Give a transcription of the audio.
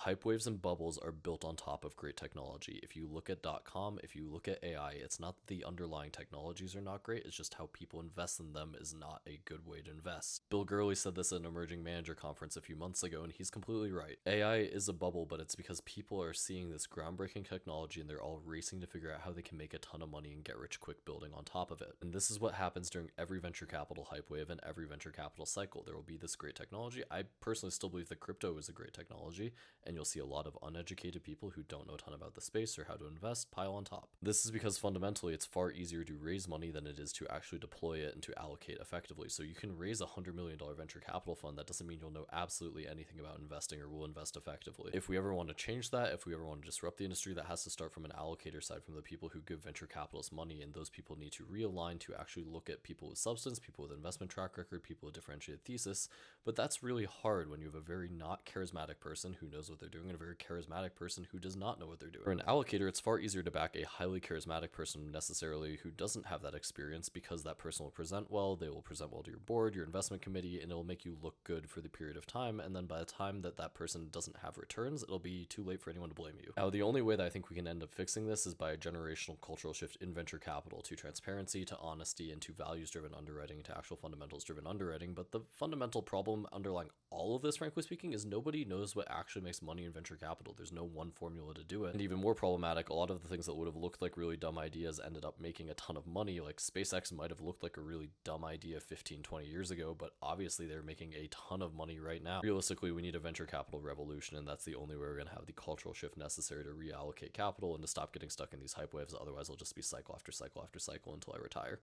Hype waves and bubbles are built on top of great technology. If you look at .com, if you look at AI, it's not that the underlying technologies are not great, it's just how people invest in them is not a good way to invest. Bill Gurley said this at an emerging manager conference a few months ago, and he's completely right. AI is a bubble, but it's because people are seeing this groundbreaking technology and they're all racing to figure out how they can make a ton of money and get rich quick building on top of it. And this is what happens during every venture capital hype wave and every venture capital cycle. There will be this great technology. I personally still believe that crypto is a great technology, and you'll see a lot of uneducated people who don't know a ton about the space or how to invest pile on top. This is because fundamentally it's far easier to raise money than it is to actually deploy it and to allocate effectively. So you can raise a $100 million venture capital fund. That doesn't mean you'll know absolutely anything about investing or will invest effectively. If we ever want to change that, if we ever want to disrupt the industry, that has to start from an allocator side, from the people who give venture capitalists money, and those people need to realign to actually look at people with substance, people with investment track record, people with differentiated thesis. But that's really hard when you have a very not charismatic person who knows what they're doing and a very charismatic person who does not know what they're doing. For an allocator, it's far easier to back a highly charismatic person necessarily who doesn't have that experience, because that person will present well, they will present well to your board, your investment committee, and it'll make you look good for the period of time. And then by the time that that person doesn't have returns, it'll be too late for anyone to blame you. Now, the only way that I think we can end up fixing this is by a generational cultural shift in venture capital to transparency, to honesty, and to values-driven underwriting, to actual fundamentals-driven underwriting. But the fundamental problem underlying all of this, frankly speaking, is nobody knows what actually makes money in venture capital. There's no one formula to do it. And even more problematic, a lot of the things that would have looked like really dumb ideas ended up making a ton of money. Like SpaceX might have looked like a really dumb idea 15, 20 years ago, but obviously they're making a ton of money right now. Realistically, we need a venture capital revolution, and that's the only way we're going to have the cultural shift necessary to reallocate capital and to stop getting stuck in these hype waves. Otherwise, it'll just be cycle after cycle after cycle until I retire.